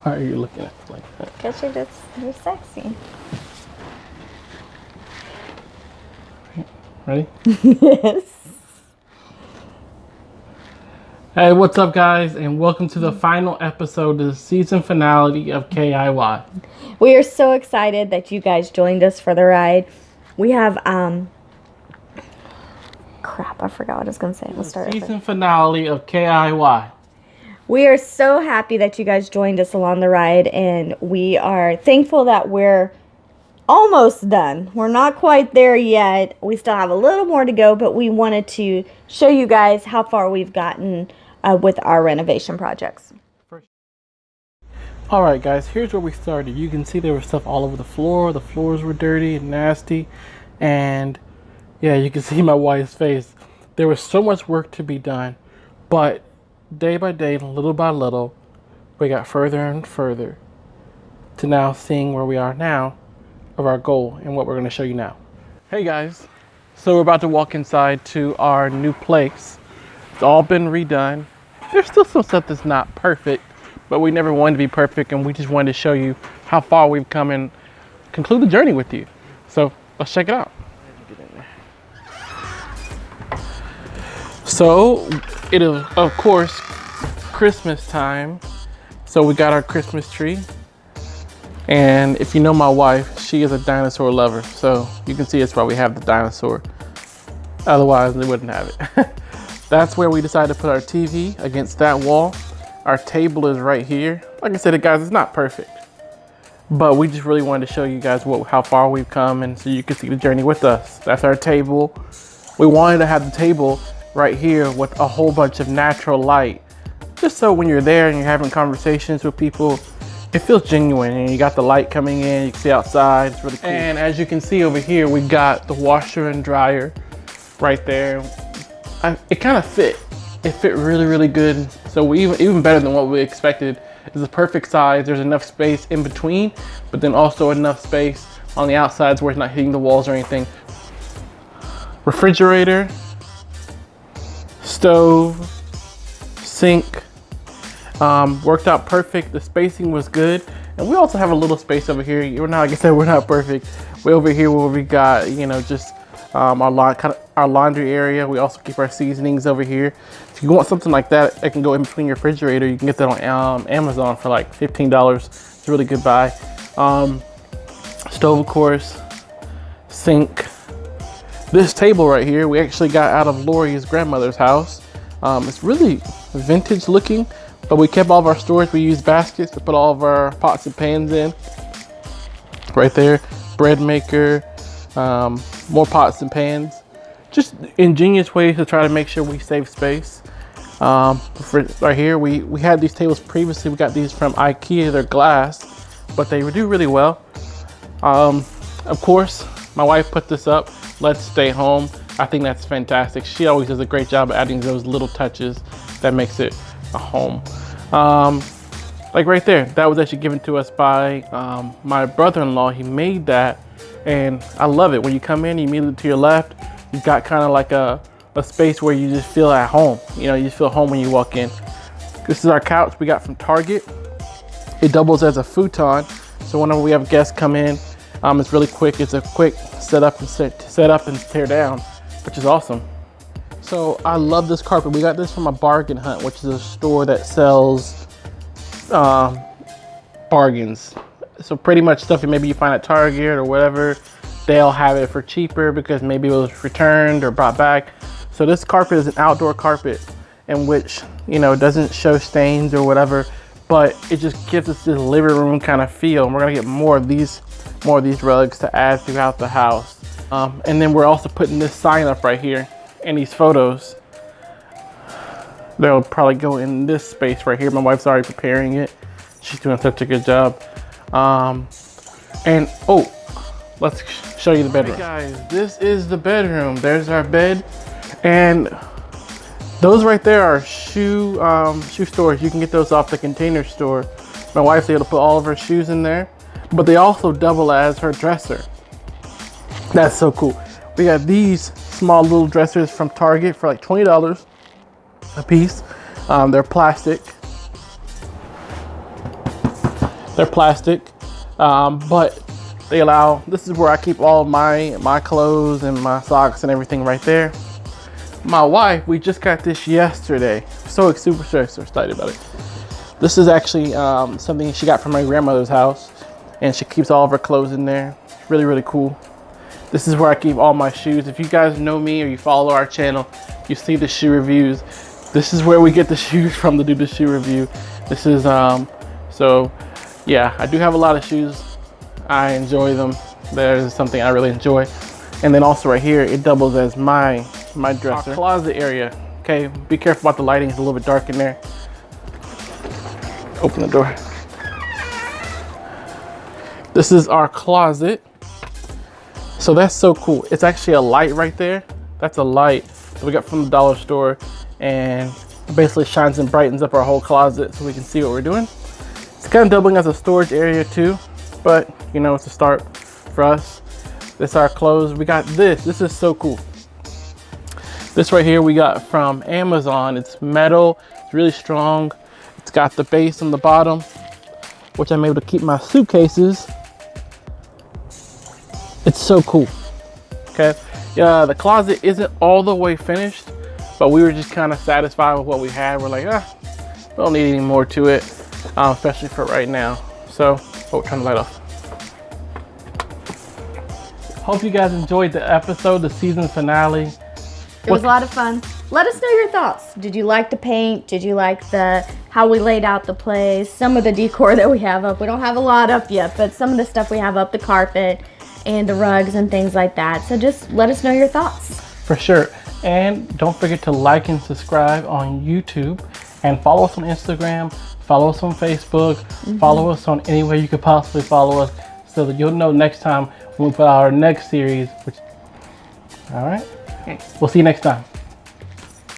Why are you looking at it like that? Because you're sexy. Ready? Yes. Hey, what's up, guys, and welcome to the final episode of the season finale of KIY. We are so excited that you guys joined us for the ride. We have, crap, I forgot what I was going to say. Let's start Season finale of KIY. We are so happy that you guys joined us along the ride, and we are thankful that we're almost done. We're not quite there yet. We still have a little more to go, but we wanted to show you guys how far we've gotten with our renovation projects. Alright, guys, here's where we started. You can see there was stuff all over the floor. The floors were dirty and nasty. And yeah, you can see my wife's face. There was so much work to be done. But day by day, little by little, we got further and further to now seeing where we are now of our goal and what we're going to show you now. Hey guys, so we're about to walk inside to our new place. It's all been redone. There's still some stuff that's not perfect, but we never wanted to be perfect, and we just wanted to show you how far we've come and conclude the journey with you. So let's check it out. So it is, of course, Christmas time. So we got our Christmas tree. And if you know my wife, she is a dinosaur lover. So you can see that's why we have the dinosaur. Otherwise, we wouldn't have it. That's where we decided to put our TV, against that wall. Our table is right here. Like I said, guys, it's not perfect. But we just really wanted to show you guys how far we've come, and so you can see the journey with us. That's our table. We wanted to have the table right here with a whole bunch of natural light. Just so when you're there and you're having conversations with people, it feels genuine, and you got the light coming in, you can see outside, it's really cool. And as you can see over here, we got the washer and dryer right there. It kind of fit. It fit really, really good. So we even better than what we expected. It's the perfect size. There's enough space in between, but then also enough space on the outsides where it's not hitting the walls or anything. Refrigerator, stove, sink. Worked out perfect. The spacing was good, and we also have a little space over here. We're not, like I said, we're not perfect. Way over here where we got, you know, just our laundry area. We also keep our seasonings over here. If you want something like that, it can go in between your refrigerator. You can get that on Amazon for like $15. It's a really good buy. Stove, of course, sink. This table right here, we actually got out of Lori's grandmother's house. It's really vintage looking. But we kept all of our storage. We used baskets to put all of our pots and pans in. Right there, bread maker, more pots and pans. Just ingenious ways to try to make sure we save space. Right here, we had these tables previously. We got these from IKEA. They're glass, but they do really well. Of course, my wife put this up. Let's stay home. I think that's fantastic. She always does a great job of adding those little touches that makes it a home. Like right there, that was actually given to us by my brother-in-law. He made that, and I love it. When you come in, you immediately to your left, you've got kind of like a space where you just feel at home. You know, you just feel home when you walk in. This is our couch we got from Target. It doubles as a futon, so whenever we have guests come in, it's really quick. It's a quick set up and tear down, which is awesome. So I love this carpet. We got this from a Bargain Hunt, which is a store that sells bargains. So pretty much stuff that maybe you find at Target or whatever, they'll have it for cheaper because maybe it was returned or brought back. So this carpet is an outdoor carpet in which, you know, doesn't show stains or whatever, but it just gives us this living room kind of feel. And we're gonna get more of these rugs to add throughout the house. And then we're also putting this sign up right here. And these photos, they'll probably go in this space right here. My wife's already preparing it. She's doing such a good job. And oh, let's show you the bedroom. Hey guys, this is the bedroom. There's our bed, and those right there are shoe storage. You can get those off the Container Store. My wife's able to put all of her shoes in there, but they also double as her dresser. That's so cool. We got these small little dressers from Target for like $20 a piece. They're plastic. They're plastic, but they allow, this is where I keep all my clothes and my socks and everything right there. My wife, we just got this yesterday. Super excited about it. This is actually something she got from my grandmother's house, and she keeps all of her clothes in there. It's really cool. This is where I keep all my shoes. If you guys know me or you follow our channel, you see the shoe reviews. This is where we get the shoes from to do the shoe review. This is, so yeah, I do have a lot of shoes. I enjoy them. There's something I really enjoy. And then also right here, it doubles as my dresser. Our closet area, okay? Be careful about the lighting, it's a little bit dark in there. Open the door. This is our closet. So that's so cool. It's actually a light right there. That's a light that we got from the dollar store, and it basically shines and brightens up our whole closet so we can see what we're doing. It's kind of doubling as a storage area too, but you know, it's a start for us. This is our clothes. We got this. This is so cool. This right here we got from Amazon. It's metal. It's really strong. It's got the base on the bottom, which I'm able to keep my suitcases. It's so cool. Okay. Yeah, the closet isn't all the way finished, but we were just kind of satisfied with what we had. We're like, we don't need any more to it, especially for right now. So, turn the light off. Hope you guys enjoyed the episode, the season finale. It was a lot of fun. Let us know your thoughts. Did you like the paint? Did you like how we laid out the place? Some of the decor that we have up. We don't have a lot up yet, but some of the stuff we have up, the carpet and the rugs and things like that. So just let us know your thoughts. For sure. And don't forget to like and subscribe on YouTube, and follow us on Instagram, follow us on Facebook, follow us on any way you could possibly follow us, so that you'll know next time when we put out our next series. All right. Okay. We'll see you next time.